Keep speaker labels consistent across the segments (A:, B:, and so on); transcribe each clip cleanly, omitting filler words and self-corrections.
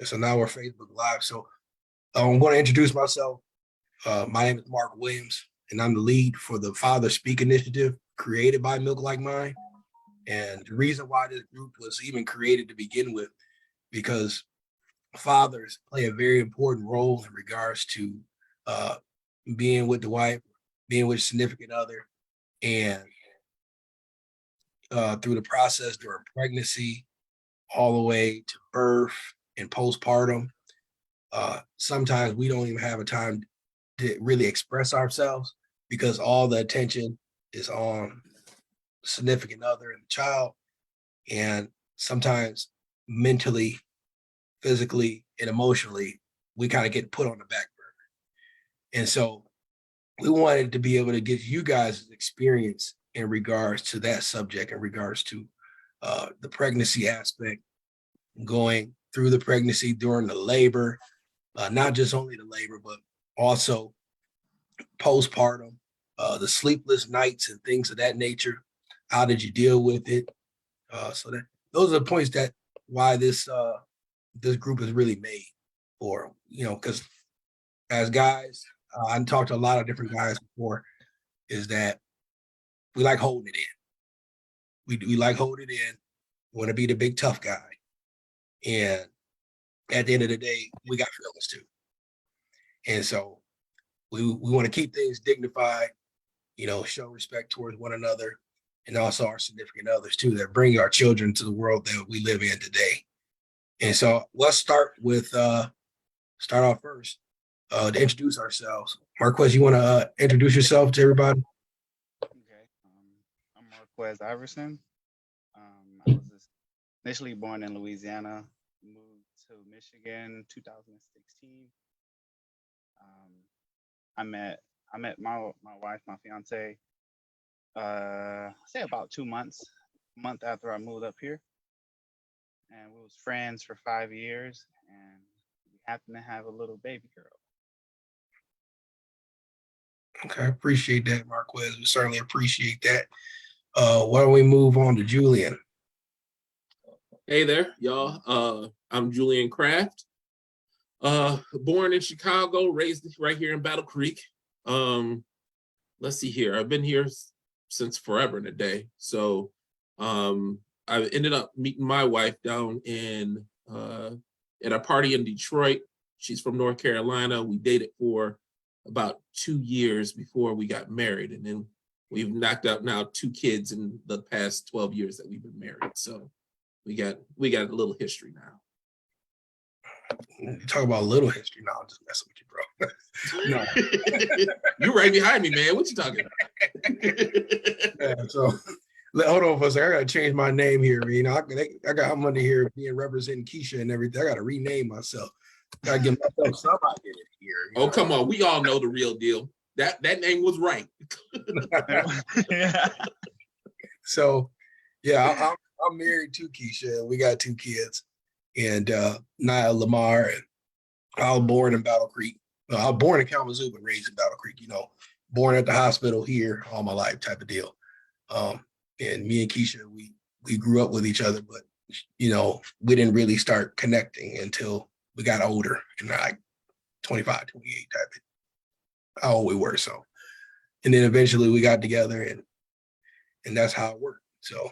A: So now we're Facebook Live. So I'm going to introduce myself. My name is Mark Williams, and I'm the lead for the Father Speak Initiative created by Milk Like Mine. And the reason why this group was even created to begin with, because fathers play a very important role in regards to uh, being with the wife, being with a significant other, and through the process during pregnancy, all the way to birth and postpartum. Sometimes we don't even have a time to really express ourselves because all the attention is on significant other and the child. And sometimes mentally, physically, and emotionally, we kind of get put on the back burner. And so we wanted to be able to get you guys experience in regards to that subject, in regards to the pregnancy aspect, going through the pregnancy during the labor, not just only the labor, but also postpartum, the sleepless nights and things of that nature. How did you deal with it? So that those are the points that why this group is really made for, because as guys, I talked to a lot of different guys before, is that we like holding it in. We like holding it in. We want to be the big tough guy. And at the end of the day, we got feelings too. And so we want to keep things dignified, show respect towards one another and also our significant others too, that bring our children to the world that we live in today. And so let's start off first to introduce ourselves. Marquez, you want to introduce yourself to everybody?
B: Okay. I'm Marquez Iverson. I was initially born in Louisiana, moved to Michigan 2016. Um, I met my wife, my fiance, say about 2 months, a month after I moved up here, and we was friends for 5 years, and we happened to have a little baby girl.
A: Okay, appreciate that, Marquez. We certainly appreciate that. Why don't we move on to Julian?
C: Hey there, y'all. I'm Julian Kraft. Born in Chicago, raised right here in Battle Creek. Let's see here. I've been here since forever and a day. So I ended up meeting my wife down in at a party in Detroit. She's from North Carolina. We dated for about 2 years before we got married, and then we've knocked out now 2 kids in the past 12 years that we've been married. So we got a little history now.
A: You talk about a little history now. I'm just messing with you,
C: bro. No. You're right behind me, man. What you talking
A: about? Yeah, so hold on for a second. I gotta change my name here. I'm under here being representing Keisha and everything. I gotta rename myself. Gotta give myself some identity here.
C: Oh, come on. We all know the real deal. That name was right.
A: So yeah, I'm married to Keisha. We got 2 kids. And Niall Lamar, and I was born in Battle Creek. I was born in Kalamazoo, but raised in Battle Creek, born at the hospital here all my life type of deal. And me and Keisha, we grew up with each other, but, we didn't really start connecting until we got older and like 25, 28 type of how old we were. So, and then eventually we got together and that's how it worked. So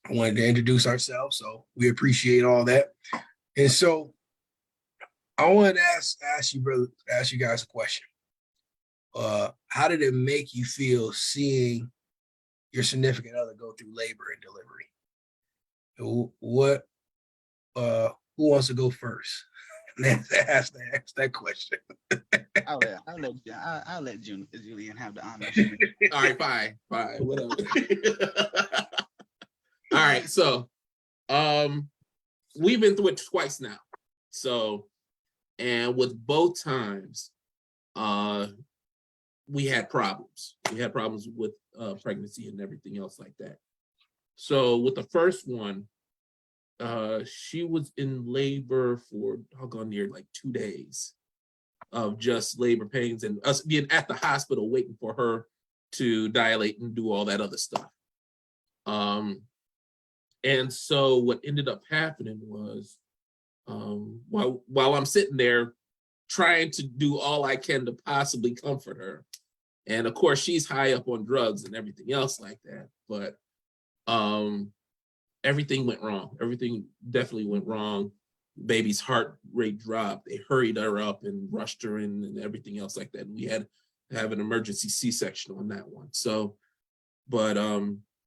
A: I wanted to introduce ourselves. So we appreciate all that. And so I wanted to ask you guys a question. How did it make you feel seeing your significant other go through labor and delivery? Who wants to go first? Ask that question.
B: I'll let Julian have the honors.
C: All right, fine, whatever. All right, so we've been through it twice now. So, and with both times, we had problems. We had problems with pregnancy and everything else like that. So with the first one, she was in labor for near like 2 days of just labor pains and us being at the hospital waiting for her to dilate and do all that other stuff. And so what ended up happening was while I'm sitting there trying to do all I can to possibly comfort her. And of course, she's high up on drugs and everything else like that. But everything went wrong. Everything definitely went wrong. Baby's heart rate dropped. They hurried her up and rushed her in and everything else like that. And we had to have an emergency C-section on that one. So, but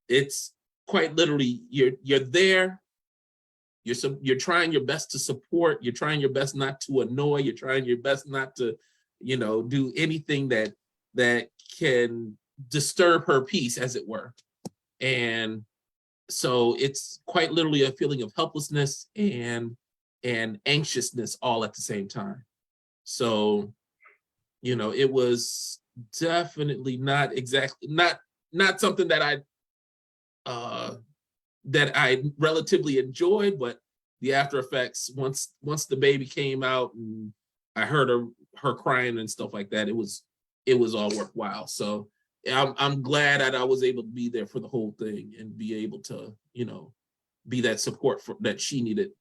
C: it's quite literally you're there. You're trying your best to support. You're trying your best not to annoy. You're trying your best not to, do anything that can disturb her peace, as it were. And so it's quite literally a feeling of helplessness and anxiousness all at the same time. So, it was definitely not something that I relatively enjoyed, but the after effects, once the baby came out and I heard her crying and stuff like that, it was all worthwhile. So I'm glad that I was able to be there for the whole thing and be able to, be that support that she needed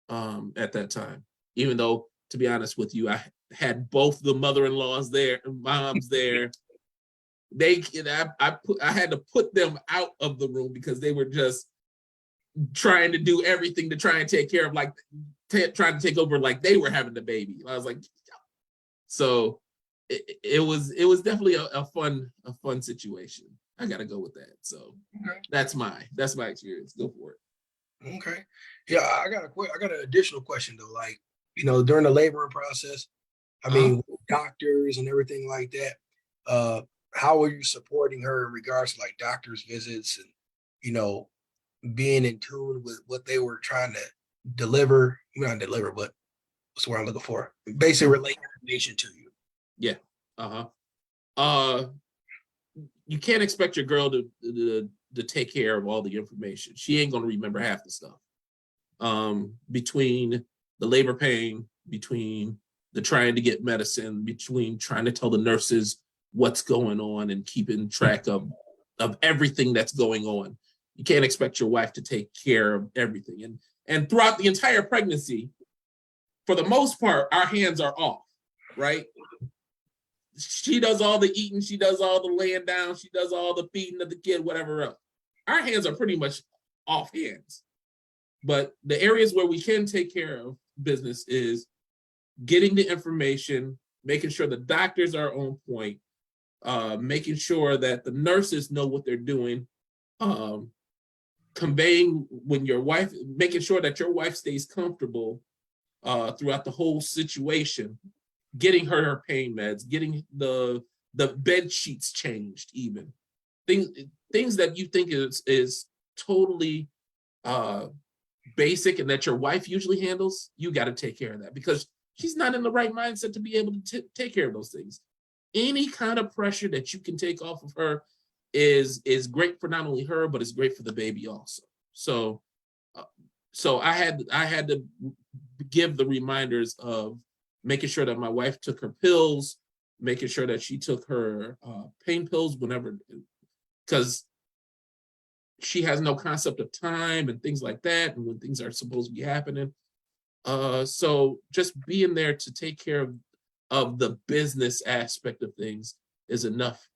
C: at that time. Even though, to be honest with you, I had both the mother-in-laws there, moms there. I had to put them out of the room because they were just trying to do everything to try and take care of, trying to take over like they were having the baby. I was like, so it was definitely a fun situation. I gotta go with that. So that's my experience. Go for it.
A: Okay. Yeah, I got an additional question though. Like, during the laboring process, I mean, doctors and everything like that, how are you supporting her in regards to like doctor's visits and, being in tune with what they were trying to deliver, not deliver, but what's the word I'm looking for? Basically relate information to you.
C: Yeah. You can't expect your girl to take care of all the information. She ain't gonna remember half the stuff. Between the labor pain, between the trying to get medicine, between trying to tell the nurses what's going on and keeping track of everything that's going on. You can't expect your wife to take care of everything. And throughout the entire pregnancy, for the most part, our hands are off, right? She does all the eating, she does all the laying down, she does all the feeding of the kid, whatever else. Our hands are pretty much off hands. But the areas where we can take care of business is getting the information, making sure the doctors are on point, making sure that the nurses know what they're doing, conveying when your wife, making sure that your wife stays comfortable throughout the whole situation, getting her pain meds, getting the bed sheets changed, even things that you think is totally basic and that your wife usually handles. You got to take care of that because she's not in the right mindset to be able to take care of those things. Any kind of pressure that you can take off of her is great for not only her, but it's great for the baby also. So I had to give the reminders of making sure that my wife took her pills, making sure that she took her pain pills whenever, because she has no concept of time and things like that, and when things are supposed to be happening. So just being there to take care of the business aspect of things is enough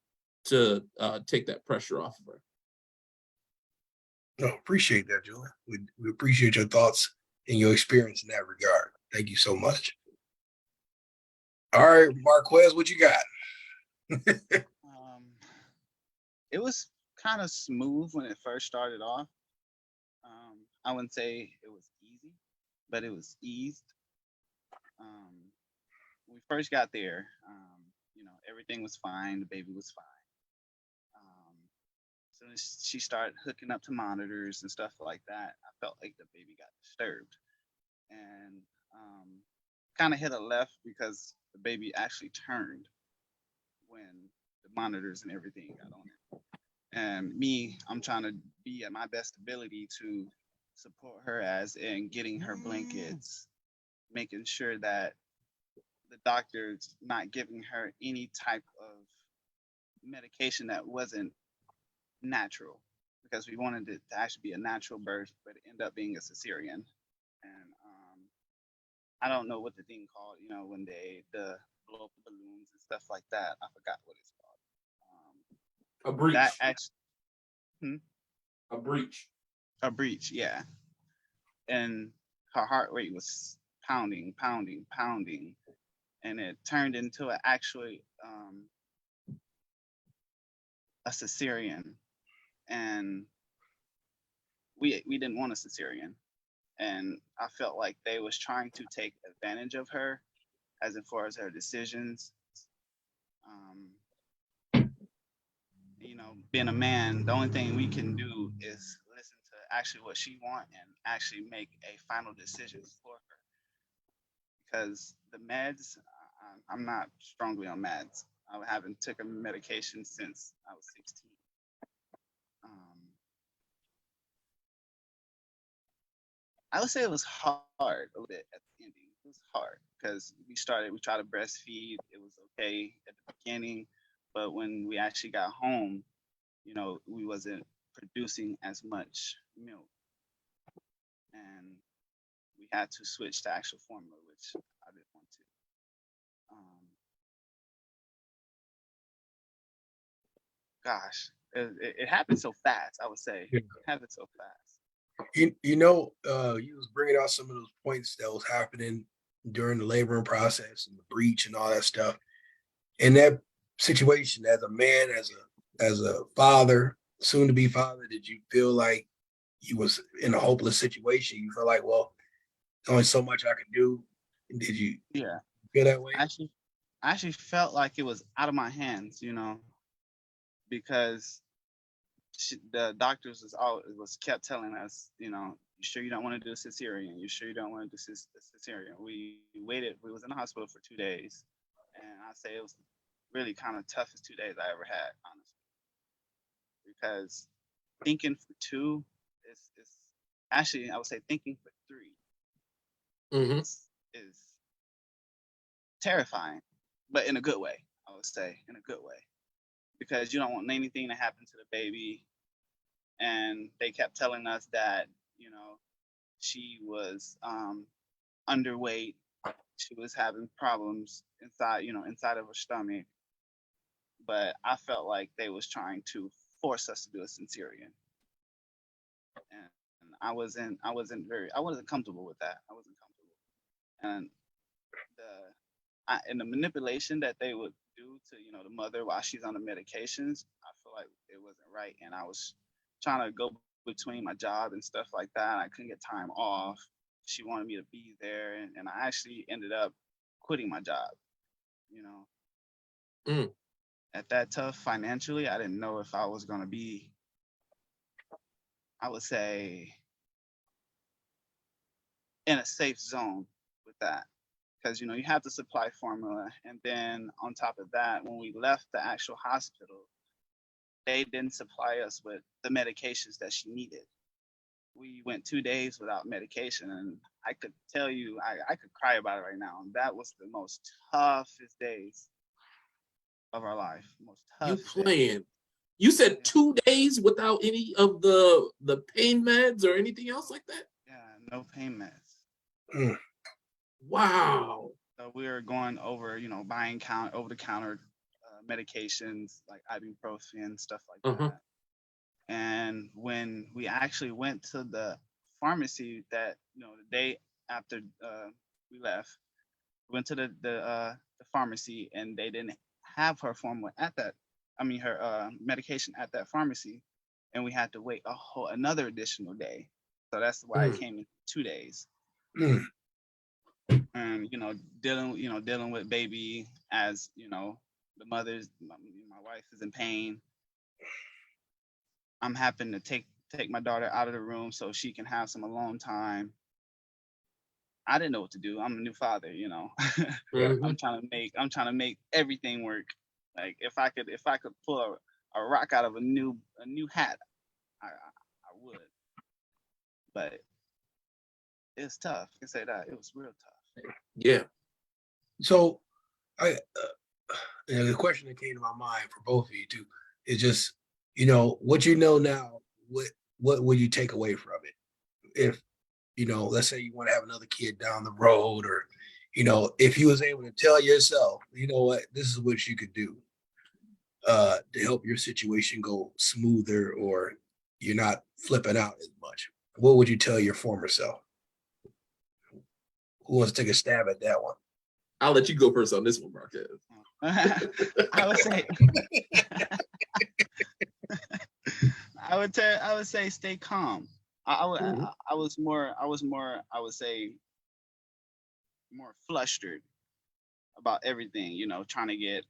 C: to take that pressure off of her.
A: No, appreciate that, Julian. We appreciate your thoughts and your experience in that regard. Thank you so much. All right, Marquez, what you got?
B: It was kind of smooth when it first started off. I wouldn't say it was easy, but it was eased. When we first got there, everything was fine. The baby was fine. So she started hooking up to monitors and stuff like that. I felt like the baby got disturbed and kind of hit a left because the baby actually turned when the monitors and everything got on it. And me, I'm trying to be at my best ability to support her as in getting her blankets, making sure that the doctor's not giving her any type of medication that wasn't natural, because we wanted it to actually be a natural birth, but it ended up being a cesarean. And I don't know what the thing called, you know, when the blow up the balloons and stuff like that. I forgot what it's called.
C: A
B: That
C: breach.
B: actually, hmm?
C: A breach.
B: A breach, yeah. And her heart rate was pounding, pounding, pounding, and it turned into a actually a cesarean, and we didn't want a cesarean, and I felt like they was trying to take advantage of her, as far as her decisions. Um, you know, being a man, the only thing we can do is listen to actually what she want and actually make a final decision for her. Because the meds, I'm not strongly on meds. I haven't taken medication since I was 16. Um, I would say it was hard a little bit at the ending. It was hard because we tried to breastfeed. It was okay at the beginning, but when we actually got home, you know, we wasn't producing as much milk, and we had to switch to actual formula, which I didn't want to. Gosh, it happened so fast. I would say
A: Yeah.
B: it happened so fast.
A: You was bringing out some of those points that was happening during the laboring process and the breach and all that stuff. In that situation, as a man, as a father, soon to be father, did you feel like you was in a hopeless situation? You feel like, well, there's only so much I can do. Did you
B: Yeah,
A: feel that way?
B: actually, I actually felt like it was out of my hands, you know, because the doctors was kept telling us, you know, you sure you don't want to do a cesarean? You sure you don't want to do a cesarean? We waited. We was in the hospital for 2 days, and I say it was really kind of toughest 2 days I ever had, honestly, because thinking for two is actually, I would say thinking for three
C: Mm-hmm.
B: is terrifying, but in a good way. I would say in a good way, because you don't want anything to happen to the baby. And they kept telling us that, you know, she was underweight. She was having problems inside, you know, inside of her stomach. But I felt like they was trying to force us to do a cesarean, and I wasn't comfortable with that. I wasn't comfortable, and and the manipulation that they would do to, you know, the mother while she's on the medications, I feel like it wasn't right, and I was trying to go between my job and stuff like that. I couldn't get time off. She wanted me to be there, and I actually ended up quitting my job. You know,
C: Mm.
B: at that tough financially, I didn't know if I was gonna be, I would say, in a safe zone with that, because you know you have to supply formula, and then on top of that, when we left the actual hospital, they didn't supply us with the medications that she needed. We went 2 days without medication, and I could tell you, I could cry about it right now. And that was the most toughest days of our life. Most
C: You
B: toughest days.
C: playing. You said
B: Yeah.
C: 2 days without any of the pain meds or anything else like that?
B: Yeah, no pain meds.
A: Mm.
C: Wow.
B: So we were going over, you know, buying over the counter medications like ibuprofen, stuff like
C: Uh-huh.
B: that. And when we actually went to the pharmacy that, you know, the day after we left, we went to the pharmacy, and they didn't have her formula at that. I mean, her medication at that pharmacy, and we had to wait another additional day. So that's why it
C: Mm.
B: came in 2 days.
A: Mm.
B: And dealing with baby, as you know, my wife is in pain. I'm having to take my daughter out of the room so she can have some alone time. I didn't know what to do. I'm a new father, you know.
C: Mhm.
B: I'm trying to make everything work. Like if I could pull a rock out of a new hat, I would. But it's tough. I can say that it was real tough.
C: Yeah.
A: So the question that came to my mind for both of you too is just, what you know now, what would you take away from it? If let's say you want to have another kid down the road, or, if you was able to tell yourself, you know what, this is what you could do to help your situation go smoother, or you're not flipping out as much, what would you tell your former self? Who wants to take a stab at that one?
C: I'll let you go first on this one, Marquez.
B: I would say, I would say, stay calm. I was more, I would say, more flustered about everything. Trying to get,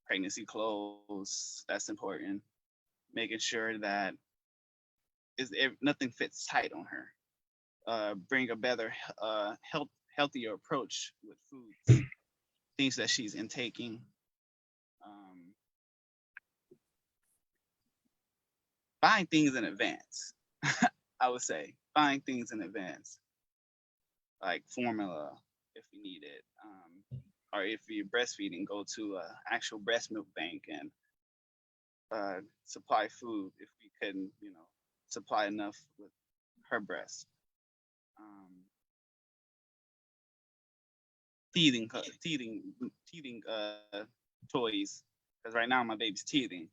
B: pregnancy clothes. That's important. Making sure that nothing fits tight on her. Bring a better, healthier approach with foods, things that she's intaking. Buying things in advance. I would say buying things in advance, like formula if we need it, or if you're breastfeeding, go to an actual breast milk bank and supply food if we couldn't, supply enough with her breast. Teething toys, because right now my baby's teething.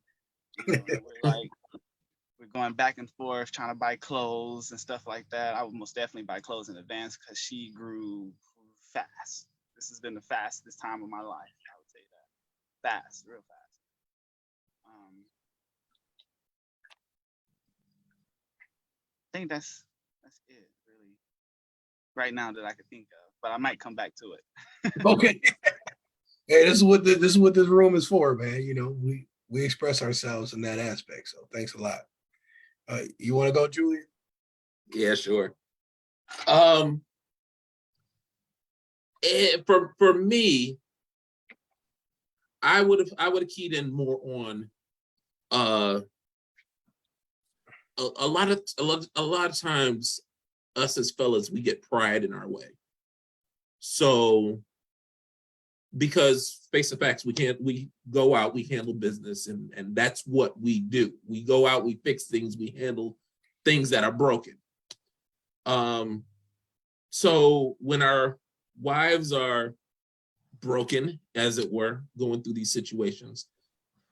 B: We're going back and forth trying to buy clothes and stuff like that. I would most definitely buy clothes in advance because she grew fast. This has been the fastest time of my life. I would say that. Fast, real fast. I think that's it, really, right now that I could think of. But I might come back to it.
A: Okay. Hey, this is what this room is for, man. We express ourselves in that aspect. So thanks a lot. You want to go, Julia?
C: Yeah, sure. For me, I would have keyed in more on a lot of times us as fellas, we get pride in our way. So because face the facts, we go out, we handle business, and that's what we do. We go out, we fix things, we handle things that are broken. So when our wives are broken, as it were, going through these situations,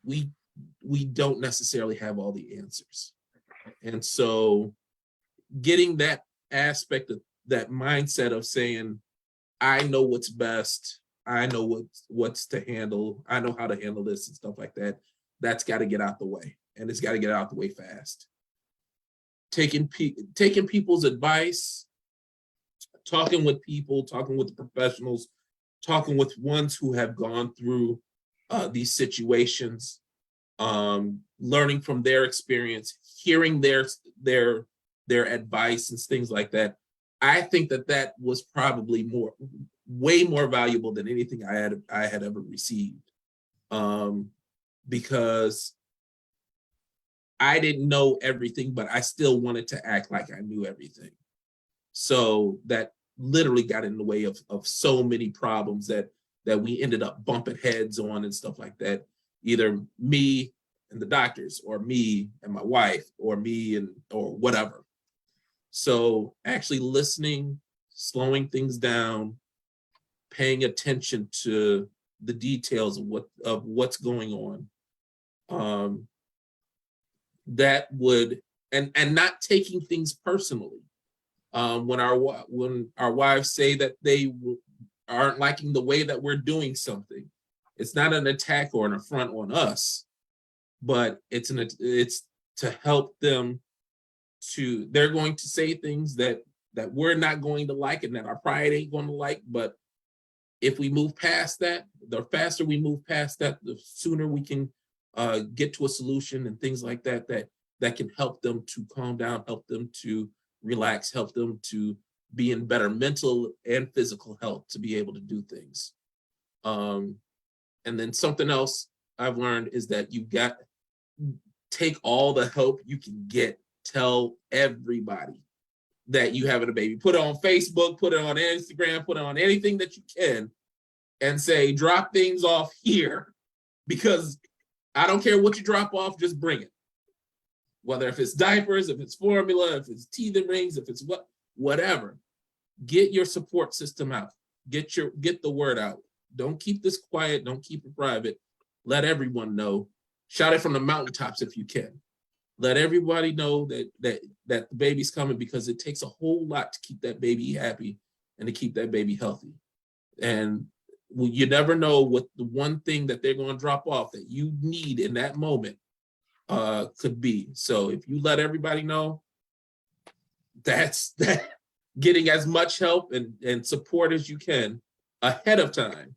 C: we don't necessarily have all the answers. And so getting that aspect of that mindset of saying, I know what's best, I know what's to handle, I know how to handle this and stuff like that, that's got to get out the way, and it's got to get out the way fast. Taking people's advice, talking with people, talking with the professionals, talking with ones who have gone through these situations, learning from their experience, hearing their advice and things like that. I think that was probably way more valuable than anything I had ever received, because I didn't know everything, but I still wanted to act like I knew everything. So that literally got in the way of so many problems that we ended up bumping heads on and stuff like that. Either me and the doctors, or me and my wife, or me or whatever. So actually listening, slowing things down, paying attention to the details of what's going on, that would, and not taking things personally. When our wives say that they aren't liking the way that we're doing something, it's not an attack or an affront on us, but it's to help them they're going to say things that we're not going to like and that our pride ain't going to like. But if we move past that, the faster we move past that, the sooner we can get to a solution and things like that can help them to calm down, help them to relax, help them to be in better mental and physical health to be able to do things. And then something else I've learned is that you take all the help you can get. Tell everybody that you having a baby. Put it on Facebook, put it on Instagram, put it on anything that you can, and say, drop things off here, because I don't care what you drop off, just bring it. Whether if it's diapers, if it's formula, if it's teething rings, if it's whatever. Get your support system out. Get the word out. Don't keep this quiet. Don't keep it private. Let everyone know. Shout it from the mountaintops if you can. Let everybody know that the baby's coming, because it takes a whole lot to keep that baby happy and to keep that baby healthy. And you never know what the one thing that they're going to drop off that you need in that moment could be. So if you let everybody know, that's that. Getting as much help and support as you can ahead of time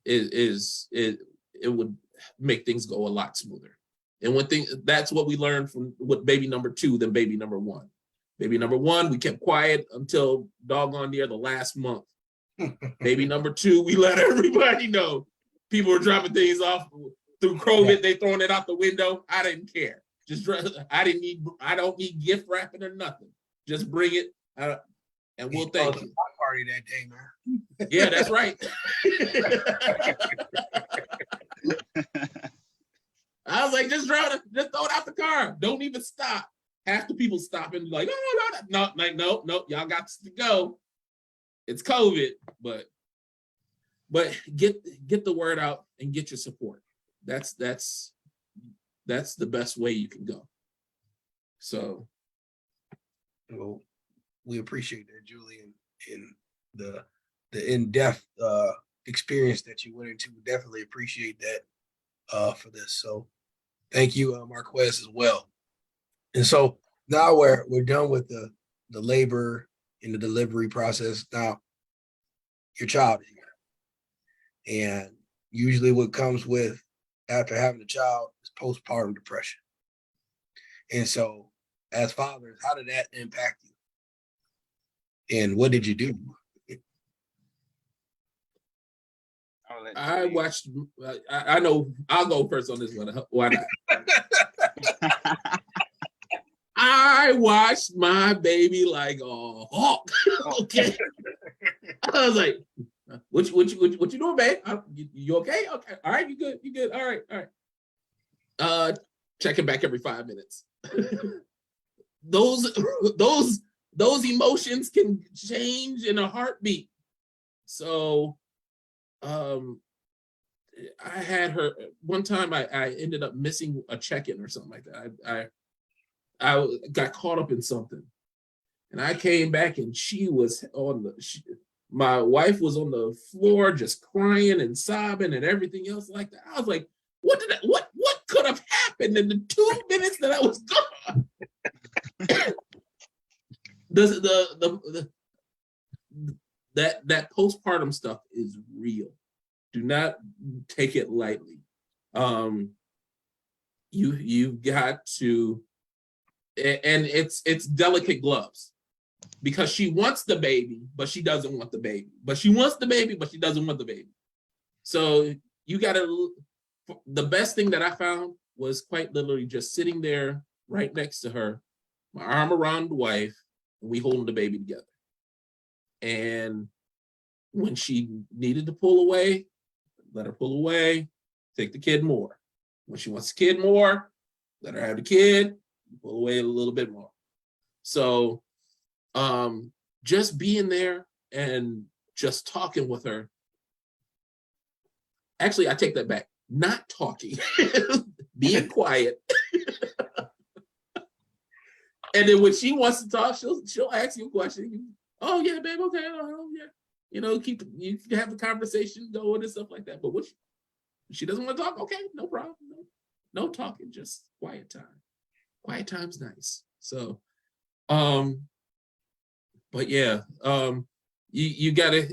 C: it would make things go a lot smoother. And that's what we learned from what baby number 2 than baby number 1. Baby number 1, we kept quiet until doggone near the last month. Baby number 2, we let everybody know. People were dropping things off through COVID. They throwing it out the window. I didn't care. I don't need gift wrapping or nothing. Just bring it. And we'll thank you.
A: Party that day, man.
C: Yeah, that's right. I was like, just throw it out the car. Don't even stop. Half the people stopping like, oh, no, y'all got to go. It's COVID, but get the word out and get your support. That's the best way you can go. So,
A: well, we appreciate that, Julian, and the in-depth experience that you went into. We definitely appreciate that for this. So thank you, Marquez, as well. And so now we're done with the labor and the delivery process. Now your child is here. And usually what comes with after having a child is postpartum depression. And so as fathers, how did that impact you? And what did you do?
C: I watched. I know. I'll go first on this one. Why not? I watched my baby like a hawk. Okay. I was like, "What you doing, babe? You okay? Okay. All right. You good? You good? All right. All right." Checking back every 5 minutes. Those emotions can change in a heartbeat. So I had her one time. I ended up missing a check-in or something like that. I got caught up in something, and I came back and she was my wife was on the floor just crying and sobbing and everything else like that. I was like, what could have happened in the 2 minutes that I was gone? That postpartum stuff is real. Do not take it lightly. You've got to, and it's delicate gloves, because she wants the baby, but she doesn't want the baby. But she wants the baby, but she doesn't want the baby. So you gotta. The best thing that I found was quite literally just sitting there right next to her, my arm around the wife, and we holding the baby together. And when she needed to pull away, let her pull away, take the kid more. When she wants the kid more, let her have the kid, pull away a little bit more. So just being there and just talking with her. Actually, I take that back. Not talking, being quiet. And then when she wants to talk, she'll ask you a question. Oh yeah, babe. Okay. Oh yeah. You can have the conversation going and stuff like that. But she doesn't want to talk. Okay, no problem. No talking. Just quiet time. Quiet time's nice. So, but yeah, you gotta.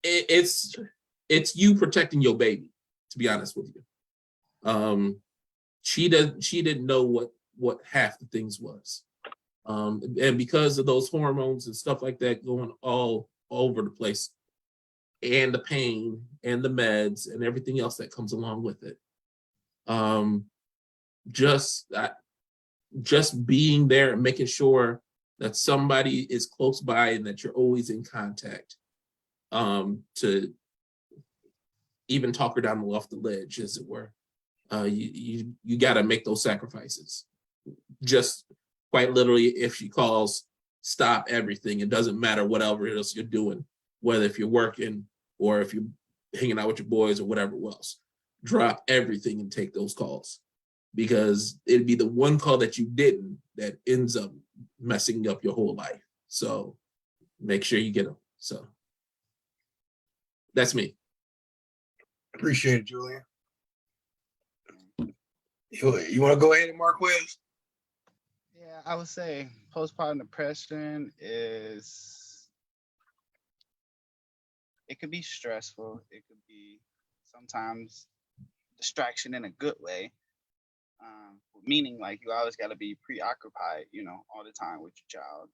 C: It's you protecting your baby. To be honest with you, she didn't know what half the things was. And because of those hormones and stuff like that going all over the place, and the pain and the meds and everything else that comes along with it, just being there and making sure that somebody is close by and that you're always in contact, to even talk her down off the ledge, as it were. You got to make those sacrifices. Just quite literally, if she calls, stop everything. It doesn't matter whatever else you're doing, whether if you're working or if you're hanging out with your boys or whatever else. Drop everything and take those calls, because it'd be the one call that you didn't that ends up messing up your whole life. So make sure you get them. So that's me.
A: Appreciate it, Julian. You want to go ahead and Marquez?
B: Yeah, I would say postpartum depression it could be stressful. It could be sometimes distraction in a good way. Meaning like you always got to be preoccupied, all the time with your child.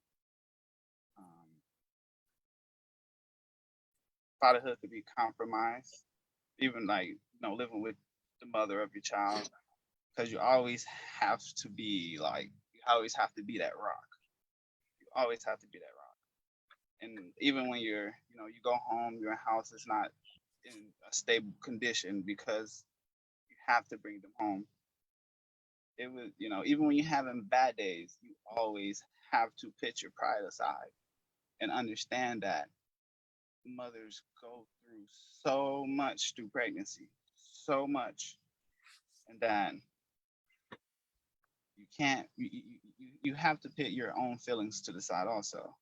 B: Fatherhood could be compromised, even like, living with the mother of your child, because you always have to be that rock. You always have to be that rock. And even when you go home, your house is not in a stable condition because you have to bring them home. It was, even when you're having bad days, you always have to put your pride aside and understand that mothers go through so much through pregnancy, so much, and that you have to put your own feelings to the side also.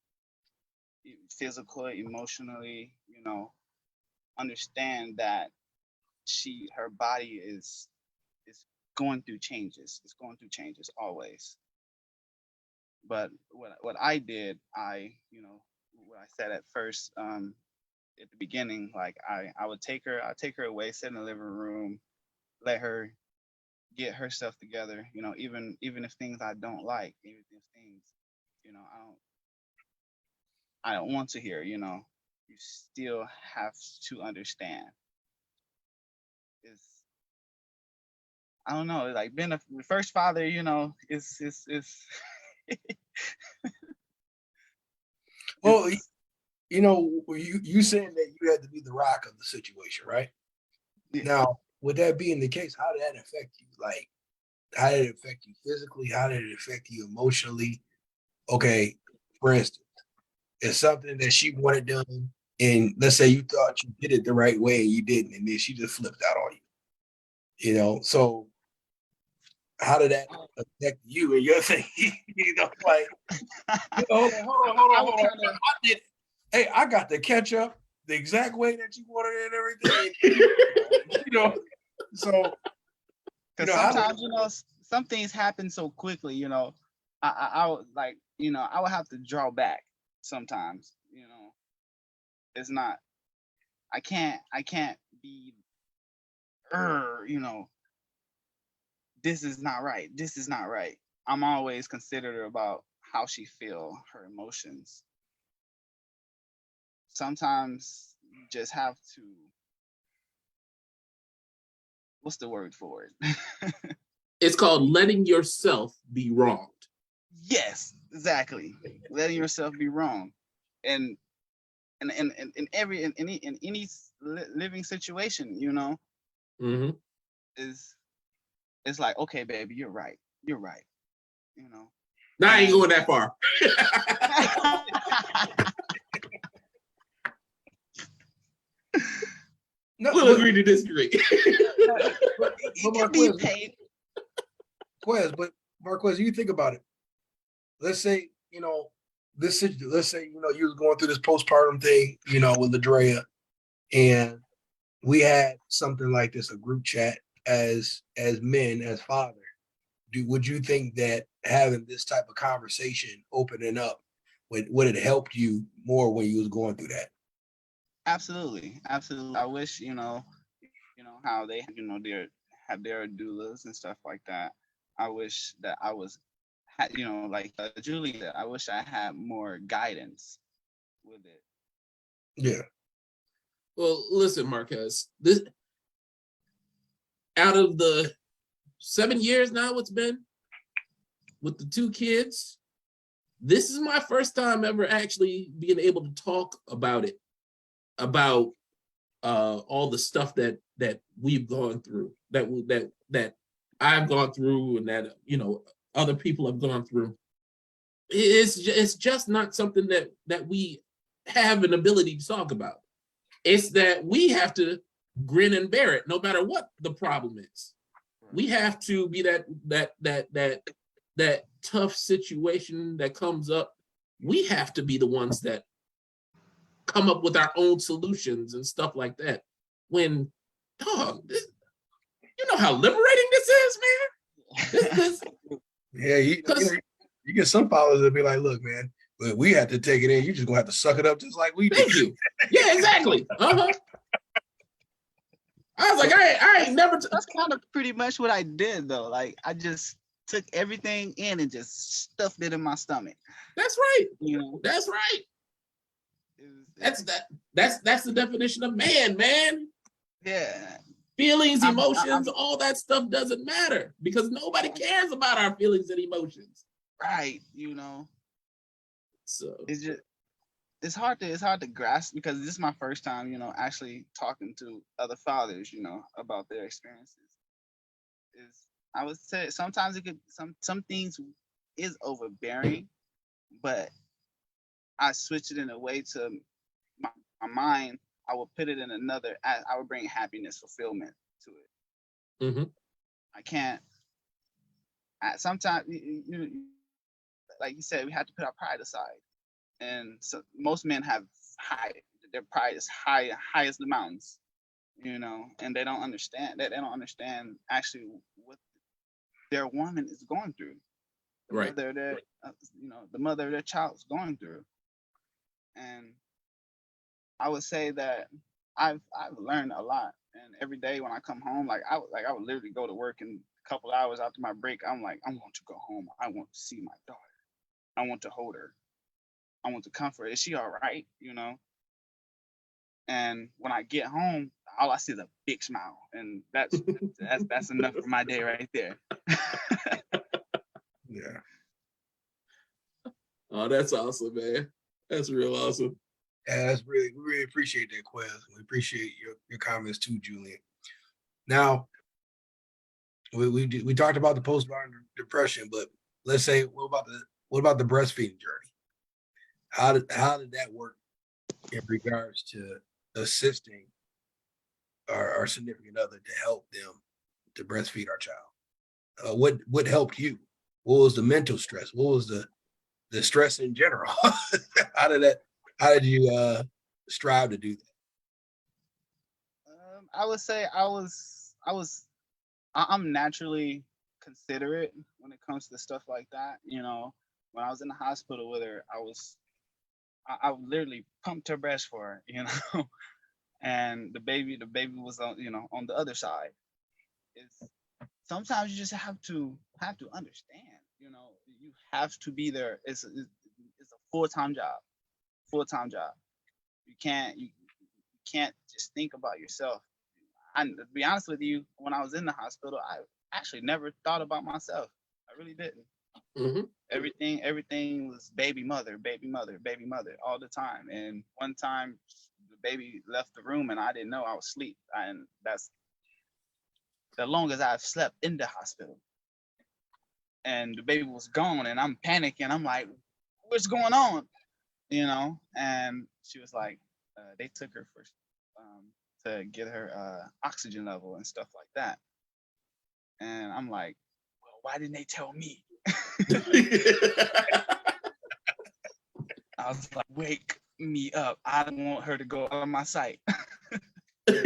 B: Physically, emotionally, understand that her body is going through changes. It's going through changes always. But what I did, what I said at first, at the beginning, like I would take her away, sit in the living room, let her get herself together, even if things I don't like, even if things, I don't want to hear, you still have to understand. It's, I don't know, like being a first father, is
A: Well, you saying that you had to be the rock of the situation, right?
B: Yeah.
A: Now, with that being the case, how did that affect you? Like, how did it affect you physically? How did it affect you emotionally? Okay, for instance, it's something that she wanted done, and let's say you thought you did it the right way and you didn't, and then she just flipped out on you. So how did that affect you and your thing? Like, hold on. I did it. Hey, I got the ketchup the exact way that you wanted it and everything. So
B: because sometimes some things happen so quickly. I would like I would have to draw back sometimes. It's not. I can't be. This is not right. This is not right. I'm always considerate about how she feel, her emotions. Sometimes you just have to. What's the word for it?
C: It's called letting yourself be wronged.
B: Yes, exactly. Letting yourself be wrong, and in any living situation,
C: Mm-hmm.
B: it's like, okay, baby, you're right. You're right.
C: Now I ain't going that far.
A: No,
C: We'll agree to disagree.
B: It can be paid.
A: But Marquez, you think about it. Let's say, let's say, you was going through this postpartum thing, with Ladrea, and we had something like this, a group chat as men, as father. Would you think that having this type of conversation, opening up, would it help you more when you was going through that?
B: Absolutely. I wish, how they, have their doulas and stuff like that. I wish that I was, like Julie said, I wish I had more guidance with it.
A: Yeah.
C: Well, listen, Marquez, this out of the 7 years now it's been with the 2 kids, this is my first time ever actually being able to talk about it, about all the stuff that we've gone through, that I've gone through, and that other people have gone through. it's just not something that we have an ability to talk about. It's that we have to grin and bear it, no matter what the problem is. We have to be that tough situation that comes up. We have to be the ones that come up with our own solutions and stuff like that. When, dog, you know how liberating this is, man. This
A: Yeah, you get some followers that be like, look, man, but we have to take it in. You just gonna have to suck it up just like we do.
C: thank you. Yeah, exactly. I was like, I ain't never.
B: That's kind of pretty much what I did though. Like I just took everything in and just stuffed it in my stomach.
C: That's right.
B: You know,
C: That's right.
B: it was,
C: That's the definition of man.
B: yeah.
C: Feelings,
B: I'm-
C: emotions, all that stuff doesn't matter because nobody cares about our feelings and emotions.
B: Right. You know,
C: So
B: it's just it's hard to grasp because this is my first time, you know, actually talking to other fathers, you know, about their experiences. Is I would say sometimes it could some things is overbearing, but I switch it in a way to my mind. I would put it in another. I would bring happiness, fulfillment to it.
C: mhm.
B: I can't. Sometimes, like you said, we have to put our pride aside, and so most men have their pride is high as the mountains, you know, and they don't understand that. They don't understand actually what their woman is going through. The
C: Right.
B: mother of their, the mother of their child is going through, and I would say that I've learned a lot. And every day when I come home, I would literally go to work and a couple hours after my break, I'm like, I want to go home. I want to see my daughter. I want to hold her. I want to comfort her. Is she all right? You know? And when I get home, all I see is a big smile. And that's enough for my day right there.
A: Yeah.
C: Oh, that's awesome, man. That's real awesome.
A: Yeah, we really appreciate that, Quez. We appreciate your comments too, Julian. Now, we talked about the postpartum depression, but let's say what about the breastfeeding journey? How did that work in regards to assisting our significant other to help them to breastfeed our child? What helped you? What was the mental stress? What was the stress in general? How did you strive to do that?
B: I would say I'm naturally considerate when it comes to stuff like that. You know, when I was in the hospital with her, I literally pumped her breast for her, you know, and the baby was on the other side. It's sometimes you just have to understand, you know, you have to be there. It's a full-time job. You can't just think about yourself. And to be honest with you, when I was in the hospital, I actually never thought about myself. I really didn't.
C: Mm-hmm.
B: Everything was baby mother all the time. And one time the baby left the room and I didn't know I was asleep. And that's the longest I've slept in the hospital. And the baby was gone and I'm panicking. I'm like, what's going on? You know? And she was like, they took her for to get her oxygen level and stuff like that. And I'm like, well, why didn't they tell me? I was like, wake me up. I don't want her to go out of my sight. But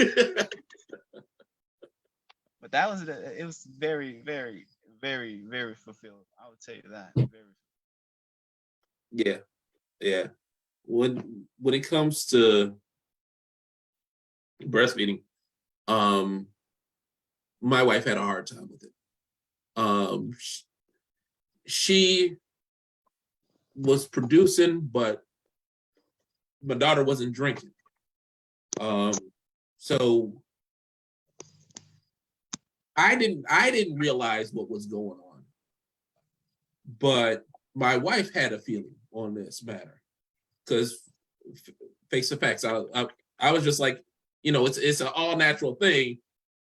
B: it was very, very, very, very fulfilled. I would tell you that. Very.
C: Yeah. When it comes to breastfeeding, my wife had a hard time with it. She was producing, but my daughter wasn't drinking. So I didn't realize what was going on, but my wife had a feeling on this matter because face to facts, I was just like, you know, it's an all natural thing.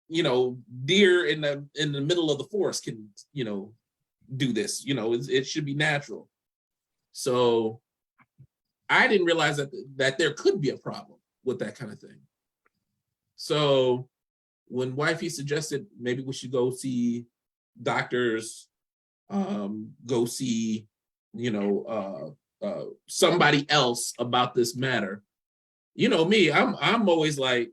C: You know, deer in the middle of the forest can, you know, do this. You know, it should be natural. So I didn't realize that there could be a problem with that kind of thing. So when wifey suggested maybe we should go see doctors, go see, somebody else about this matter. You know me, I'm always like,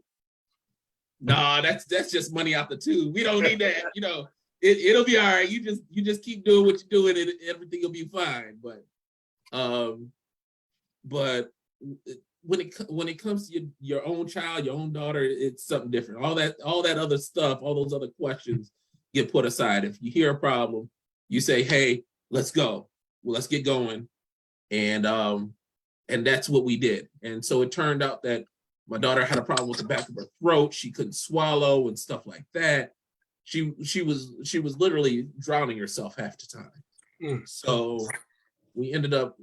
C: nah, that's just money out the tube. We don't need that. It'll be all right. You just keep doing what you're doing, and everything will be fine. But when it comes to your own child, your own daughter, it's something different. All that other stuff, all those other questions get put aside. If you hear a problem, you say, "Hey, let's go. Well, let's get going," and that's what we did. And so it turned out that my daughter had a problem with the back of her throat. She couldn't swallow and stuff like that. She was literally drowning herself half the time. So we ended up,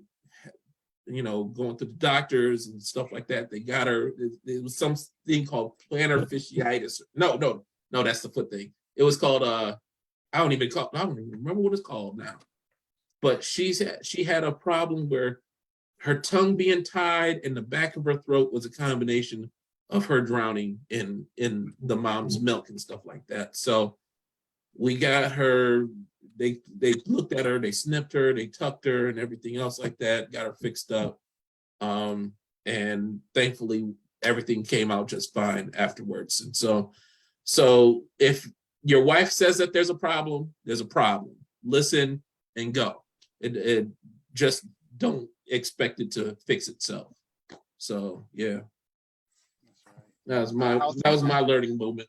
C: going to the doctors and stuff like that. They got her. It was something called plantar fasciitis. No, that's the foot thing. It was called I don't even remember what it's called now. But she had a problem where her tongue being tied and the back of her throat was a combination of her drowning in the mom's milk and stuff like that. So we got her, they looked at her, they snipped her, they tucked her and everything else like that, got her fixed up. And thankfully everything came out just fine afterwards. And so if your wife says that there's a problem, there's a problem. Listen and go. It just don't expect it to fix itself. So yeah.
B: That's right.
C: That was my learning moment.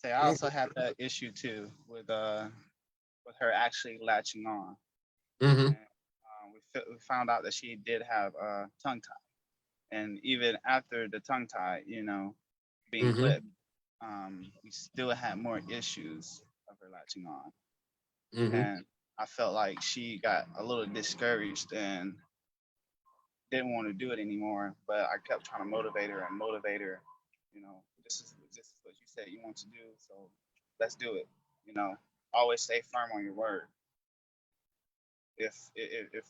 B: I also had that issue too with her actually latching on.
C: Mm-hmm.
B: And, we found out that she did have a tongue tie, and even after the tongue tie, being clipped, we still had more issues of her latching on.
C: Mm-hmm.
B: And I felt like she got a little discouraged and didn't want to do it anymore. But I kept trying to motivate her. This is what you said you want to do, so let's do it. Always stay firm on your word. If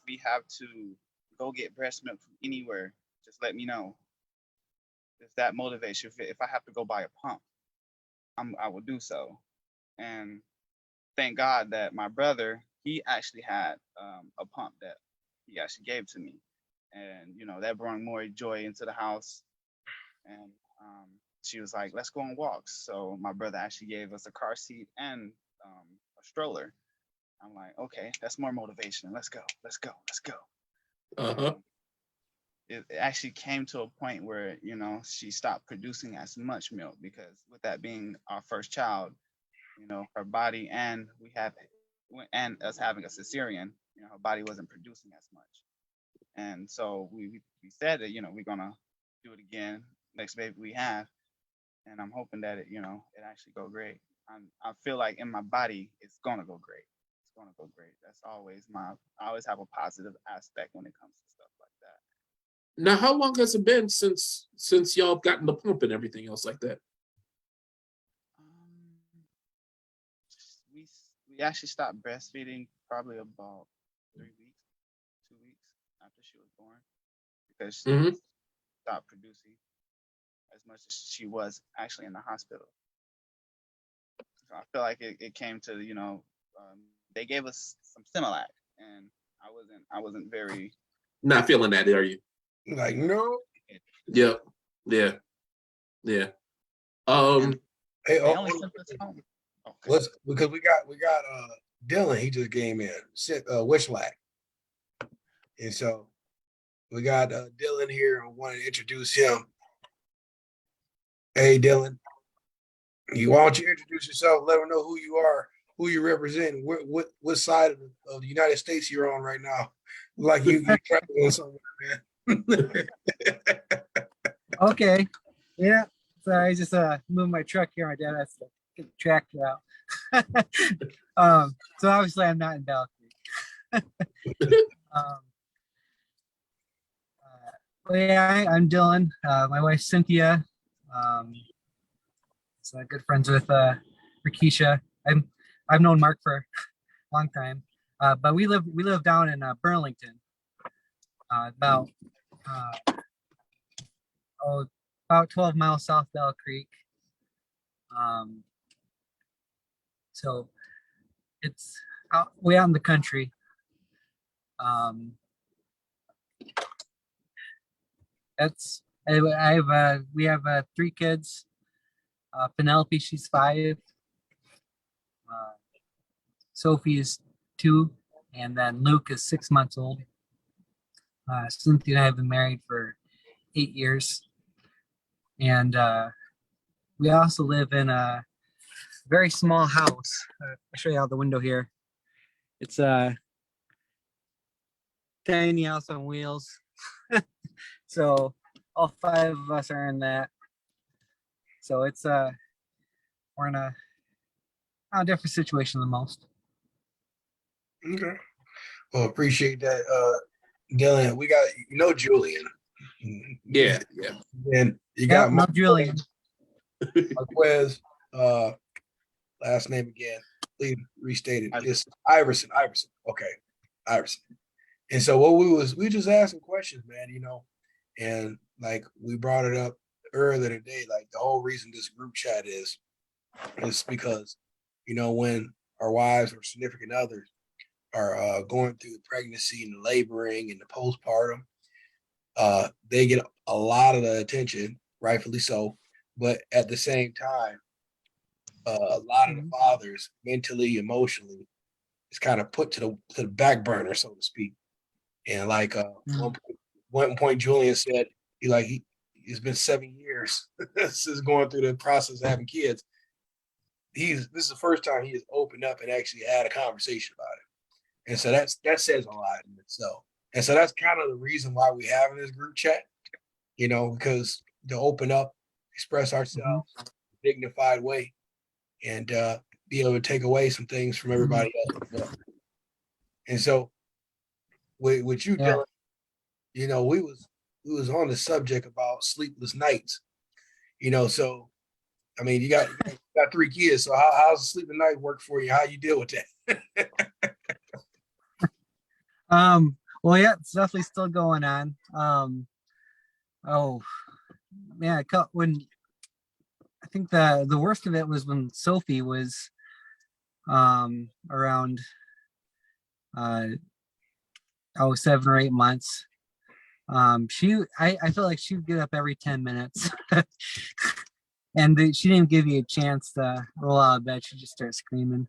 B: we have to go get breast milk from anywhere, just let me know. If that motivates you, if I have to go buy a pump, I will do so. And thank God that my brother, he actually had a pump that he actually gave to me, and that brought more joy into the house. And she was like, "Let's go on walks." So my brother actually gave us a car seat and a stroller. I'm like, okay, that's more motivation. Let's go.
C: Uh-huh.
B: It actually came to a point where she stopped producing as much milk, because with that being our first child, her body, and us having a cesarean, her body wasn't producing as much. And so we said that we're gonna do it again next baby we have, and I'm hoping that it actually go great. I feel like in my body it's gonna go great. It's gonna go great. That's always I always have a positive aspect when it comes to stuff like that.
C: Now, how long has it been since y'all gotten the pump and everything else like that?
B: We actually stopped breastfeeding probably about 2 weeks after she was born, because she stopped producing as much as she was actually in the hospital. So I feel like it came to they gave us some Similac, and I wasn't very
C: not feeling that, are you?
A: Like, no.
C: Yep. Yeah. Hey,
B: they only sent us home. Okay.
A: Because we got Dylan. He just came in, Wishlack, and so we got Dylan here. I want to introduce him. Hey, Dylan, why don't you introduce yourself? Let them know who you are, who you represent, what side of the United States you're on right now. Like you traveling somewhere, man.
D: Okay. Yeah. Sorry, I just moved my truck here. My dad has to get the tractor out. So obviously I'm not in Battle Creek. Yeah, I'm Dylan. My wife Cynthia. So I'm good friends with Rakisha. I've known Mark for a long time. But we live down in Burlington, about uh, oh, about 12 miles south Bell Creek. Um, so it's out, way out in the country. Um, that's I have we have 3 kids. Penelope, she's 5. Uh, Sophie is 2, and then Luke is 6 months old. Cynthia and I have been married for 8 years, and we also live in a very small house. I'll show you out the window here. It's a tiny house on wheels. So all 5 of us are in that. So it's we're in a different situation than most.
A: Okay. Well, appreciate that, Dylan. We got Julian.
C: Yeah.
A: And you got
D: No Julian.
A: Marquez, last name again. Please restate it.
B: Iverson.
A: It's Iverson. Okay. Iverson. And so what we just asking questions, man, and like we brought it up earlier today, like the whole reason this group chat is because, when our wives or significant others are going through the pregnancy and the laboring and the postpartum, they get a lot of the attention, rightfully so. But at the same time, a lot of the fathers, mentally, emotionally, is kind of put to the back burner, so to speak. And like one point, Julian said, it's been 7 years since going through the process of having kids. This is the first time he has opened up and actually had a conversation about it. And so that says a lot in itself. And so that's kind of the reason why we have in this group chat, because to open up, express ourselves in a dignified way, and be able to take away some things from everybody else. And so with you, Dylan, we was on the subject about sleepless nights. So I mean, you got 3 kids. So how's the sleeping night work for you? How you deal with that?
D: Well, yeah, it's definitely still going on. Oh man, when I think the worst of it was when Sophie was around 7 or 8 months. I feel like she would get up every 10 minutes. And she didn't give you a chance to roll out of bed. She just started screaming.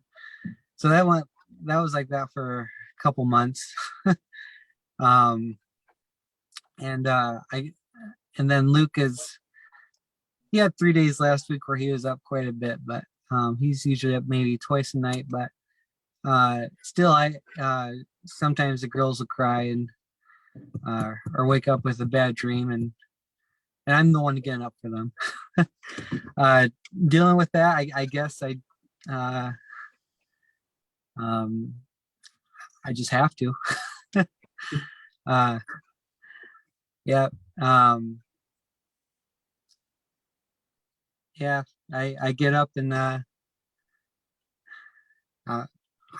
D: So that was like that for a couple months. And then Luke he had 3 days last week where he was up quite a bit, but he's usually up maybe twice a night. But still, sometimes the girls will cry and or wake up with a bad dream, and I'm the one getting up for them. Dealing with that, I guess I just have to. Yeah. Yeah, I get up and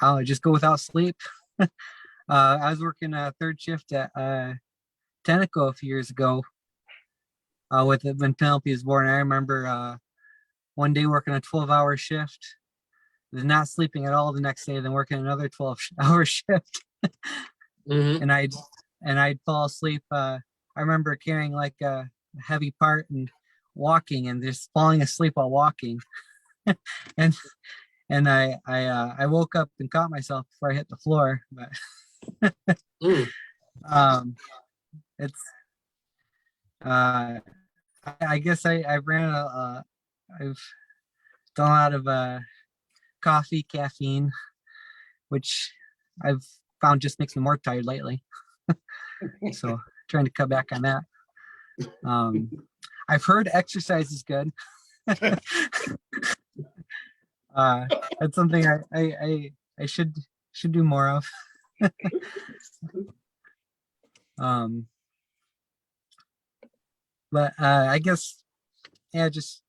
D: I'll just go without sleep. I was working a 3rd shift at Tenneco a few years ago when Penelope was born. I remember one day working a 12-hour shift, then not sleeping at all the next day, then working another 12-hour shift. And I'd fall asleep. I remember carrying like a heavy part and walking and just falling asleep while walking. and I woke up and caught myself before I hit the floor. But it's I guess I've done a lot of coffee, caffeine, which I've found just makes me more tired lately. So trying to cut back on that. I've heard exercise is good. That's something I should do more of. But I guess, yeah, just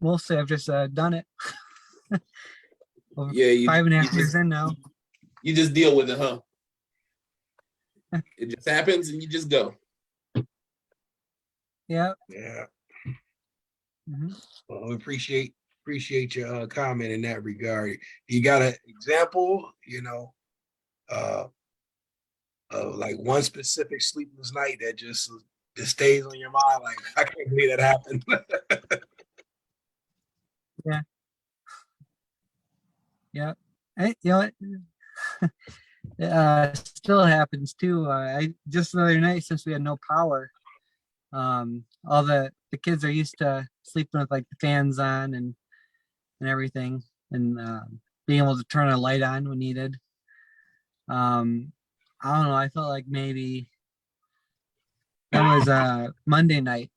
D: mostly I've just done it. Over 5.5 years in now.
C: You just deal with it, huh? It just happens and you just go.
D: Yeah.
A: Yeah.
D: Mhm.
A: Well, we appreciate your comment in that regard. You got an example, uh, of like one specific sleepless night that just stays on your mind. Like, I can't believe that happened.
D: Yeah. Still happens too. I just the other night, since we had no power, all the kids are used to sleeping with like the fans on and everything, and being able to turn a light on when needed. I don't know. I felt like maybe that was Monday night.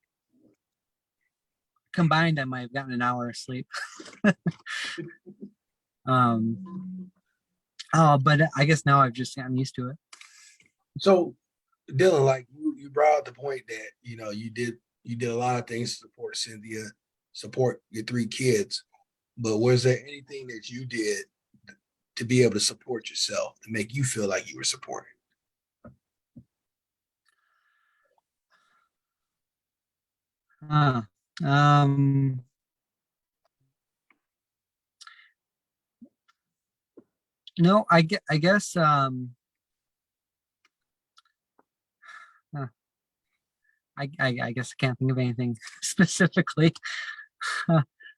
D: Combined, I might have gotten an hour of sleep. But I guess now I've just gotten used to it.
A: So, Dylan, like you brought up the point that you did a lot of things to support Cynthia, support your three kids, but was there anything that you did to be able to support yourself, to make you feel like you were supported?
D: Uh, um, no, I guess uh, I guess I can't think of anything specifically.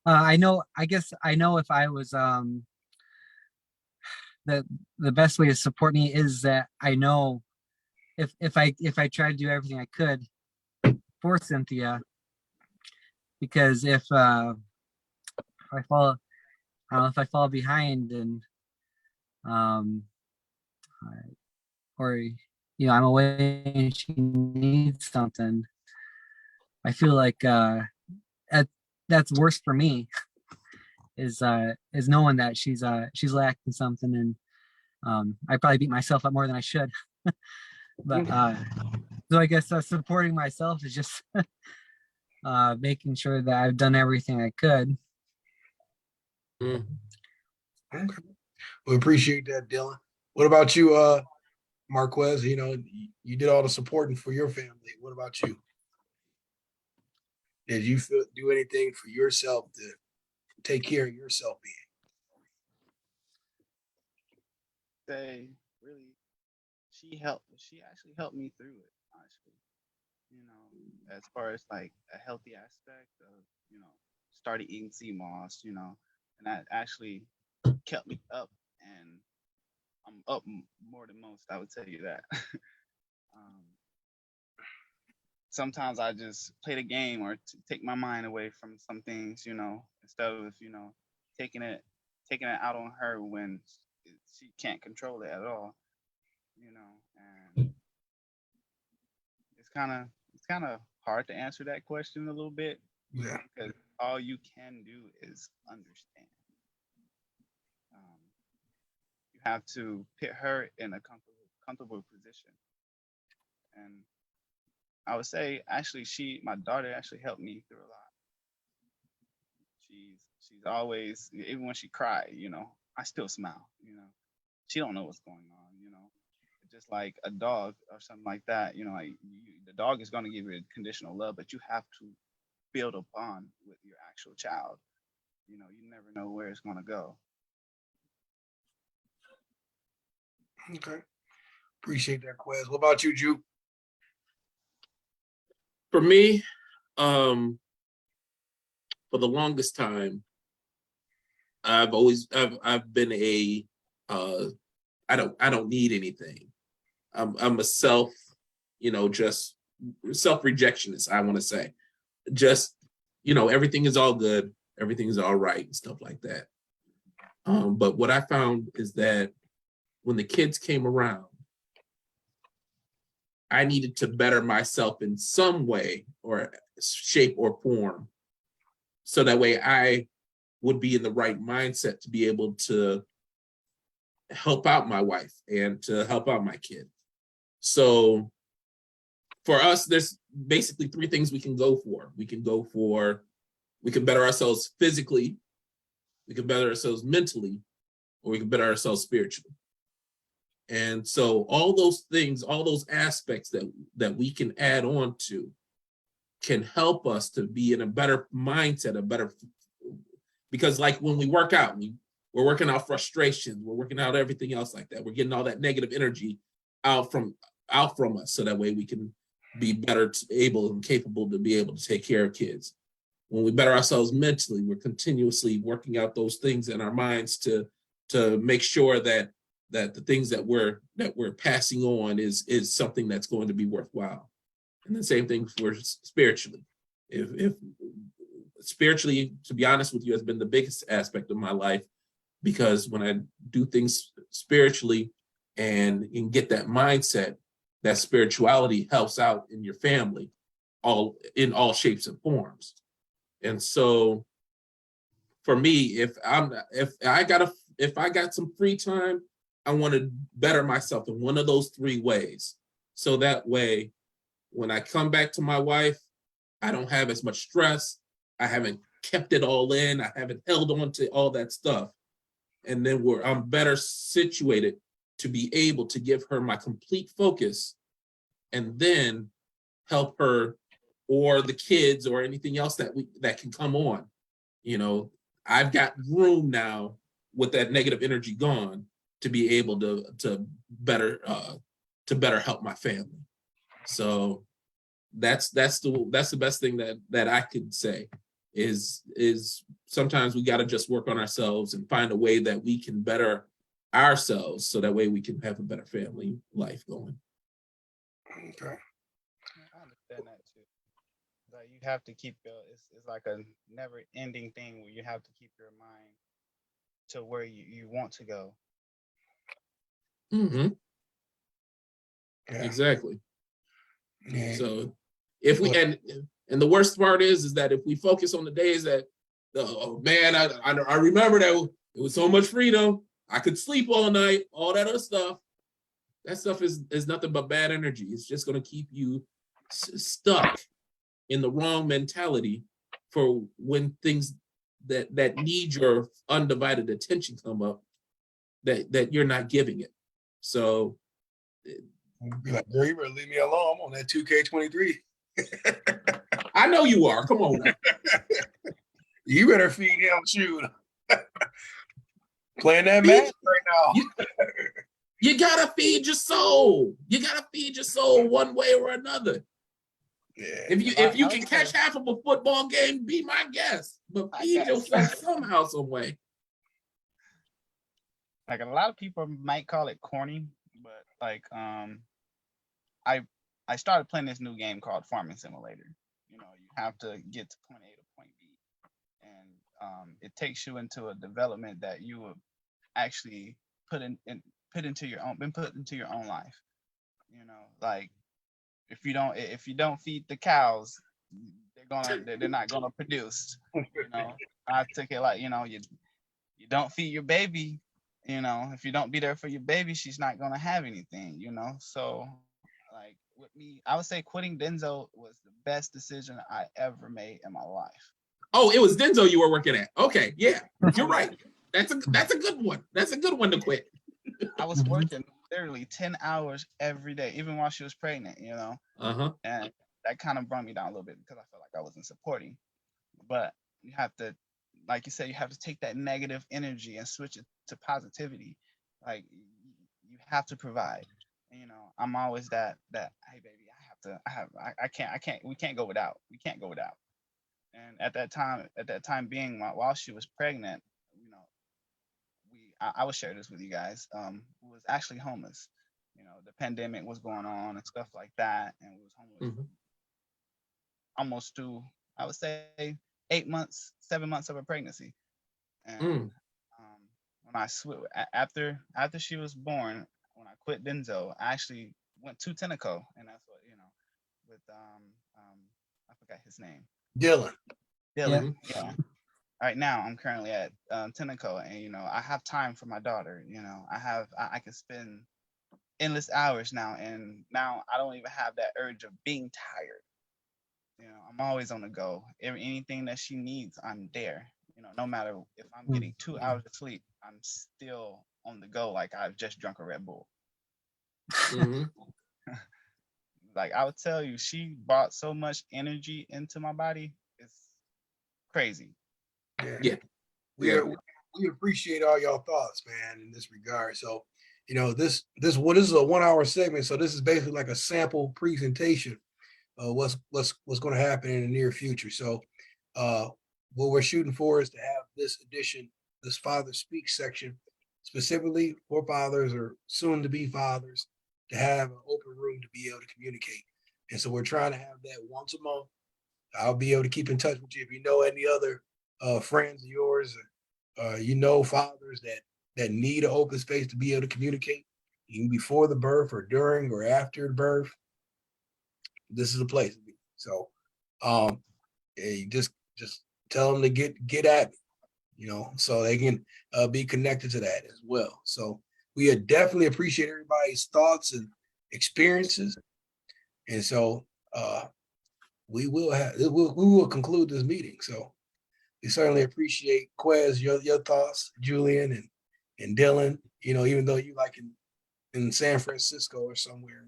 D: I guess I know if I was the best way to support me is that I know if I try to do everything I could for Cynthia, because if I fall, I don't know, if I fall behind and um or I'm away and she needs something, I feel like that that's worse for me is knowing that she's lacking something, and I probably beat myself up more than I should. But so I guess supporting myself is just making sure that I've done everything I could.
C: Mm.
A: Okay. We appreciate that, Dylan. What about you, Marquez? You did all the supporting for your family. What about you? Did you do anything for yourself to take care of yourself being?
B: Say really, she actually helped me through it, honestly. As far as like a healthy aspect of, started eating sea moss, and that actually kept me up, and I'm up more than most, I would tell you that. um, Sometimes I just play the game or take my mind away from some things, instead of, taking it taking it out on her when she can't control it at all, and it's kind of hard to answer that question a little bit,
A: Yeah.
B: because all you can do is understand. Um, you have to put her in a comfortable position, and I would say actually my daughter actually helped me through a lot. She's always, even when she cried, I still smile. She don't know what's going on. Just like a dog or something like that. Like the dog is going to give you conditional love, but you have to build a bond with your actual child. You never know where it's going to go.
A: Okay. Appreciate that, Quez. What about you, Ju?
C: For me, for the longest time, I've been I don't need anything. I'm a just self-rejectionist, I want to say. Just, everything is all good, everything is all right and stuff like that. But what I found is that when the kids came around, I needed to better myself in some way or shape or form, so that way I would be in the right mindset to be able to help out my wife and to help out my kid. So for us, there's basically three things we can go for. We can better ourselves physically, we can better ourselves mentally, or we can better ourselves spiritually. And so all those things, all those aspects that we can add on to can help us to be in a better mindset, because like when we work out, we're working out frustrations, we're working out everything else like that. We're getting all that negative energy out from us, so that way we can be better able and capable to be able to take care of kids. When we better ourselves mentally, we're continuously working out those things in our minds to make sure that the things that we're passing on is something that's going to be worthwhile. And the same thing for spiritually. If spiritually, to be honest with you, has been the biggest aspect of my life, because when I do things spiritually and get that mindset, that spirituality helps out in your family, in all shapes and forms. And so for me, if I got some free time, I want to better myself in one of those three ways. So that way, when I come back to my wife, I don't have as much stress. I haven't kept it all in. I haven't held on to all that stuff. And then I'm better situated to be able to give her my complete focus, and then help her or the kids or anything else that can come on. You know, I've got room now with that negative energy gone to be able to better help my family. So that's the best thing that I could say is sometimes we got to just work on ourselves and find a way that we can better ourselves, so that way we can have a better family life going.
A: Okay.
B: I understand that too. Like you have to keep it's like a never ending thing where you have to keep your mind to where you want to go.
C: Mm-hmm.
A: Yeah.
C: Exactly.
A: Yeah.
C: So if we and the worst part is that if we focus on the days that, oh man, I remember that it was so much freedom, I could sleep all night, all that other stuff. That stuff is nothing but bad energy. It's just going to keep you stuck in the wrong mentality for when things that need your undivided attention come up, that you're not giving it. So
A: Be like, girl, you better leave me alone. I'm on that 2K23.
C: I know you are. Come on now.
A: You better feed him. Shoot. Playing that match right now.
C: You gotta feed your soul. You gotta feed your soul one way or another.
A: Yeah.
C: If you can catch half of a football game, be my guest. But feed yourself somehow, some way.
B: Like a lot of people might call it corny, but like I started playing this new game called Farming Simulator. You know, you have to get to point A to point B, and it takes you into a development that you would actually put into your own life. You know, like if you don't feed the cows, they're not gonna produce. You know, I took it like, you know, you don't feed your baby. You know, if you don't be there for your baby, she's not gonna have anything. You know, so like with me, I would say quitting Denso was the best decision I ever made in my life.
C: Oh, it was Denso you were working at. Okay, yeah, you're right. That's a good one. That's a good one to quit.
B: I was working literally 10 hours every day, even while she was pregnant, you know. And that kind of brought me down a little bit because I felt like I wasn't supporting. But you have to, like you said, you have to take that negative energy and switch it to positivity. Like you have to provide. And, you know, I'm always that hey baby, I can't we can't go without. We can't go without. And at that time being while she was pregnant, you know, I will share this with you guys. We was actually homeless. You know, the pandemic was going on and stuff like that, and we was homeless almost to, I would say, 8 months, 7 months of a pregnancy. And when I after she was born, when I quit Denso, I actually went to Tenneco, and that's what, you know, with I forgot his name.
A: Dylan.
B: Yeah. Right now I'm currently at Tenneco, and you know I have time for my daughter. You know I can spend endless hours now, and now I don't even have that urge of being tired. You know, I'm always on the go. Anything that she needs, I'm there. You know, no matter if I'm getting 2 hours of sleep, I'm still on the go, like I've just drunk a Red Bull.
C: Mhm.
B: Like I would tell you, she brought so much energy into my body. It's crazy.
C: Yeah.
A: We
C: Yeah.
A: are, we appreciate all y'all thoughts, man, in this regard. So, this is a 1 hour segment. So this is basically like a sample presentation of what's going to happen in the near future. So, uh, what we're shooting for is to have this edition, this Father Speaks section, specifically for fathers or soon to be fathers, to have an open room to be able to communicate. And so we're trying to have that once a month. I'll be able to keep in touch with you if you know any other friends of yours, or fathers that need an open space to be able to communicate, even before the birth or during or after the birth. This is a place to be. So, you just tell them to get at me, so they can be connected to that as well. So we definitely appreciate everybody's thoughts and experiences, and so we will conclude this meeting. So we certainly appreciate Quez, your thoughts, Julian and Dylan. Even though you like in San Francisco or somewhere,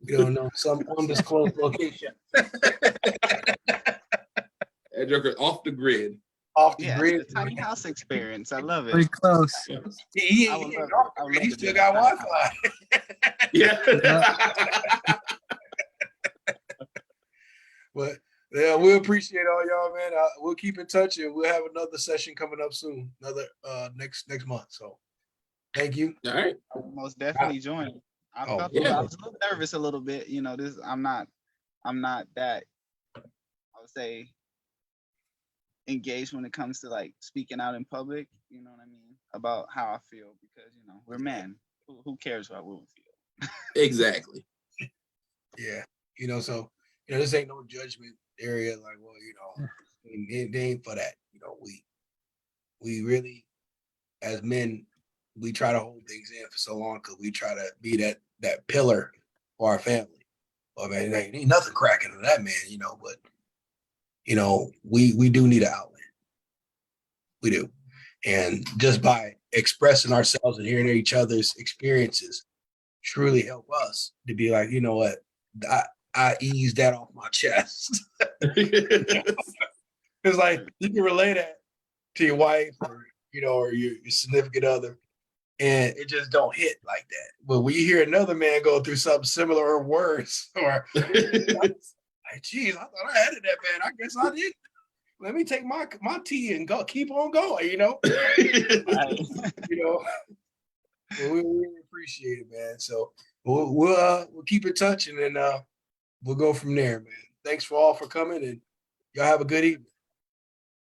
A: we don't know, some undisclosed location.
C: That joker off the grid.
A: Off the
B: Yeah,
A: grid.
B: it's a tiny house experience. I love
D: Pretty
B: it.
D: close.
A: He
B: I would
A: ain't
B: love it.
A: off
B: I
A: the
B: would
A: grid.
B: love
A: He
B: to be
A: still
B: in
A: got
B: a tiny house.
A: Wi-Fi.
C: Yeah.
A: But yeah, we appreciate all y'all, man. We'll keep in touch, and we'll have another session coming up soon. Another next month. So thank you.
C: All right.
B: I will most definitely join. I
A: Oh,
B: felt
C: yeah.
B: I was a little nervous a little bit. I'm not that, I would say, engaged when it comes to like speaking out in public, you know what I mean, about how I feel, because we're men. Who cares about what we feel?
C: Exactly.
A: Yeah. So this ain't no judgment area. Like, well, it ain't for that. We really, as men, we try to hold things in for so long because we try to be that pillar for our family. Well, man, ain't nothing cracking to that, man. But we do need an outlet. We do, and just by expressing ourselves and hearing each other's experiences, truly help us to be like, you know what, I ease that off my chest. It's like you can relay that to your wife or your significant other, and it just don't hit like that. But when you hear another man go through something similar or worse, or like, geez, I thought I had it that bad. I guess I did. Let me take my tea and go, keep on going.
B: Right.
A: We really appreciate it, man. So we'll keep in touch, and then we'll go from there, man. Thanks for coming, and y'all have a good evening.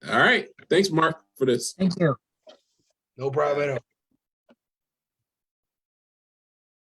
C: All right. Thanks, Mark, for this.
D: Thank you.
A: No problem at all.